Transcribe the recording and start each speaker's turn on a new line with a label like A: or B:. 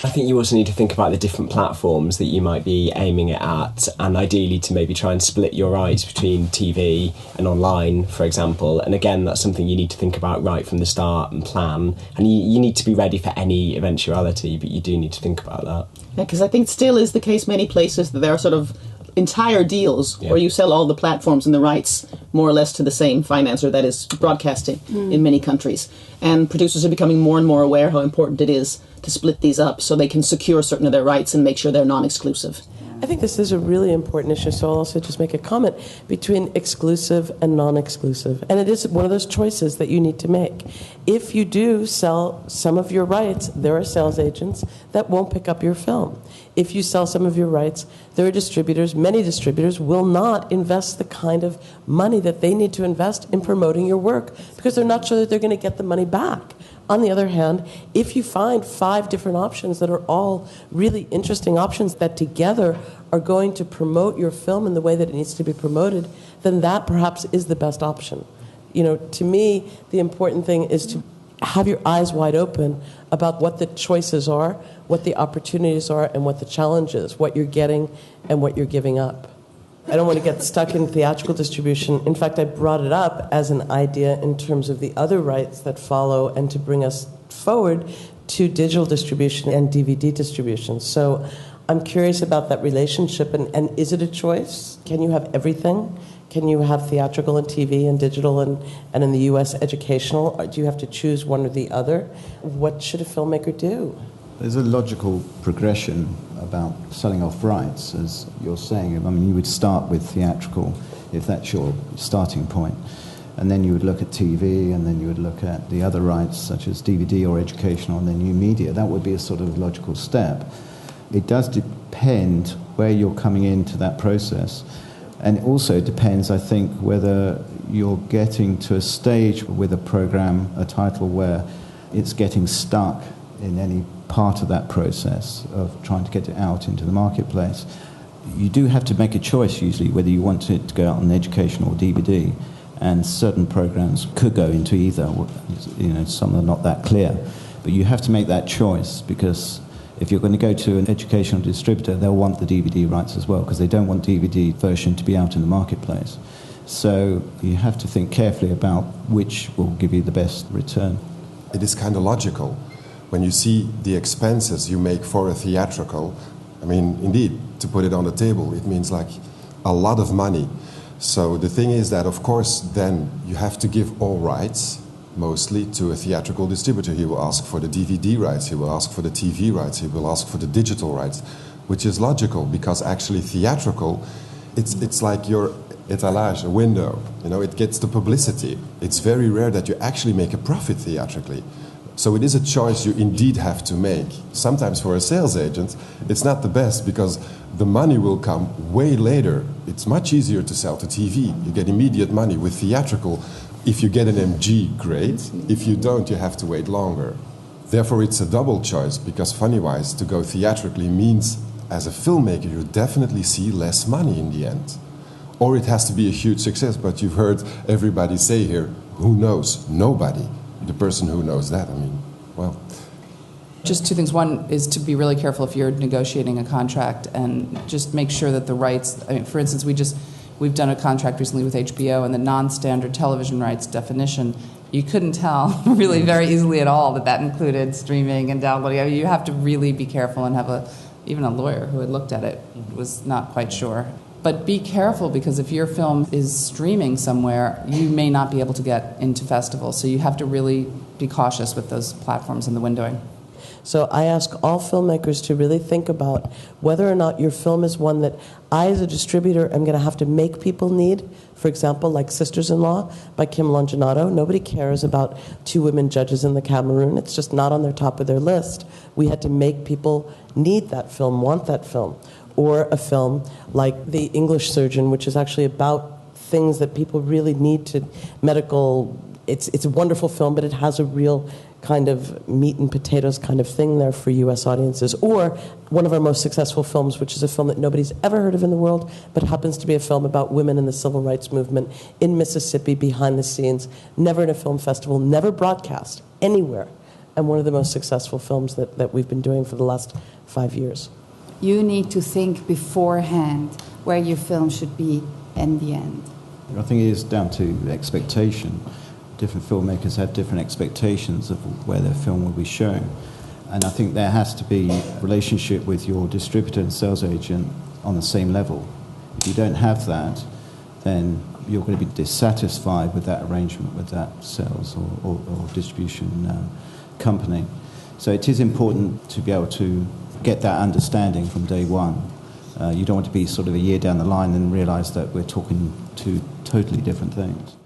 A: I think you also need to think about the different platforms that you might be aiming it at, and ideally to maybe try and split your rights between TV and online, for example. And again, that's something you need to think about right from the start and plan. And you need to be ready for any eventuality, but you do need to think about that.
B: Yeah, because I think it still is the case many places that there are sort of entire deals where you sell all the platforms and the rights more or less to the same financer, that is broadcasting in many countries. And producers are becoming more and more aware how important it is to split these up so they can secure certain of their rights and make sure they're non-exclusive.
C: I think this is a really important issue, so I'll also just make a comment between exclusive and non-exclusive. And it is one of those choices that you need to make. If you do sell some of your rights, there are sales agents that won't pick up your film. If you sell some of your rights, there are distributors, many distributors will not invest the kind of money that they need to invest in promoting your work because they're not sure that they're going to get the money back. On the other hand, if you find 5 different options that are all really interesting options that together are going to promote your film in the way that it needs to be promoted, then that perhaps is the best option. To me, the important thing is to have your eyes wide open about what the choices are, what the opportunities are, and what the challenge is, what you're getting and what you're giving up. I don't want to get stuck in theatrical distribution. In fact, I brought it up as an idea in terms of the other rights that follow and to bring us forward to digital distribution and DVD distribution. So I'm curious about that relationship, and is it a choice? Can you have everything? Can you have theatrical and TV and digital and in the U.S. educational? Or do you have to choose one or the other? What should a filmmaker do?
D: There's a logical progression about selling off rights, as you're saying. I mean, you would start with theatrical, if that's your starting point. And then you would look at TV, and then you would look at the other rights, such as DVD or educational, and then new media. That would be a sort of logical step. It does depend where you're coming into that process. And it also depends, I think, whether you're getting to a stage with a program, a title, where it's getting stuck in any part of that process of trying to get it out into the marketplace. You do have to make a choice usually whether you want it to go out on education or DVD, and certain programs could go into either. Some are not that clear, but you have to make that choice, because if you're going to go to an educational distributor, they'll want the DVD rights as well, because they don't want DVD version to be out in the marketplace. So you have to think carefully about which will give you the best return.
E: It is kind of logical. When you see the expenses you make for a theatrical, I mean, indeed, to put it on the table, it means like a lot of money. So the thing is that, of course, then you have to give all rights, mostly, to a theatrical distributor. He will ask for the DVD rights, he will ask for the TV rights, he will ask for the digital rights, which is logical, because actually theatrical, it's like your étalage, a window. It gets the publicity. It's very rare that you actually make a profit theatrically. So it is a choice you indeed have to make. Sometimes for a sales agent, it's not the best, because the money will come way later. It's much easier to sell to TV. You get immediate money. With theatrical, if you get an MG, great. If you don't, you have to wait longer. Therefore, it's a double choice, because funny-wise, to go theatrically means, as a filmmaker, you definitely see less money in the end. Or it has to be a huge success, but you've heard everybody say here, who knows? Nobody. The person who knows that,
F: Just 2 things. One is to be really careful if you're negotiating a contract, and just make sure that the rights, for instance, we've done a contract recently with HBO, and the non-standard television rights definition, you couldn't tell really very easily at all that included streaming and downloading. You have to really be careful, and even a lawyer who had looked at it was not quite sure. But be careful, because if your film is streaming somewhere, you may not be able to get into festivals. So you have to really be cautious with those platforms and the windowing.
C: So I ask all filmmakers to really think about whether or not your film is one that I, as a distributor, am going to have to make people need. For example, like Sisters-in-Law by Kim Longinotto. Nobody cares about 2 women judges in the Cameroon. It's just not on their top of their list. We had to make people need that film, want that film. Or a film like The English Surgeon, which is actually about things that people really need to medical. It's a wonderful film, but it has a real kind of meat and potatoes kind of thing there for U.S. audiences. Or one of our most successful films, which is a film that nobody's ever heard of in the world, but happens to be a film about women in the civil rights movement in Mississippi, behind the scenes, never in a film festival, never broadcast anywhere. and one of the most successful films that we've been doing for the last 5 years.
G: You need to think beforehand where your film should be in the end.
D: I think it is down to expectation. Different filmmakers have different expectations of where their film will be shown. And I think there has to be a relationship with your distributor and sales agent on the same level. If you don't have that, then you're going to be dissatisfied with that arrangement, with that sales or distribution company. So it is important to be able to get that understanding from day one. You don't want to be sort of a year down the line and realise that we're talking two totally different things.